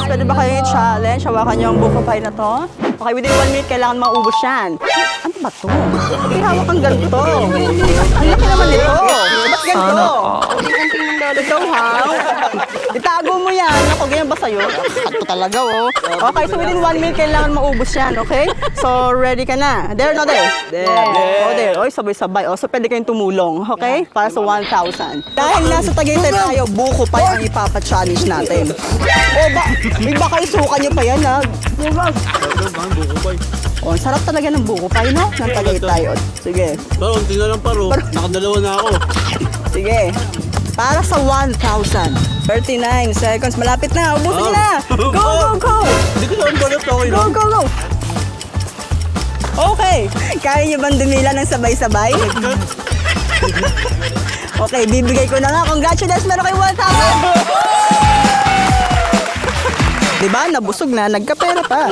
Pwede ba kayo i-challenge? Hawakan niyo ang buko pie na to. Okay, within 1 minute, kailangan maubos yan. Ano ba to? Hindi hawak ang ganito. Ang laki naman nito. Ba't ganito? Ikaw, ha? Itago mo yan. Ako, ganyan ba sa'yo? Ito talaga, oh. Okay, so within 1 minute, kailangan maubos yan, okay? So, ready ka na? There, no, there? There. Oh, there. Oy, sabay-sabay. Oh, so, pwede kayong tumulong, okay? Para sa 1,000. Dahil nasa Tagaytay tayo, buko pa ang ipapa-challenge natin. Oh, baka isukan niyo pa yan, ha? Oh, ang sarap talaga ng buko pa, no? Ng Tagaytay. Oh, sige. Paro, tingnan lang paro. Nakadalawa na ako. Sige. Para sa 1,000. 39 seconds. Malapit na. Ubusin na. Go, go, go. Hindi ko lang balot ako Go, go, go. Okay. Kaya niyo bang dumila ng sabay-sabay? Okay, bibigay ko na nga. Congratulations, meron kayo 1,000. Diba? Nabusog na. Nagkapera pa.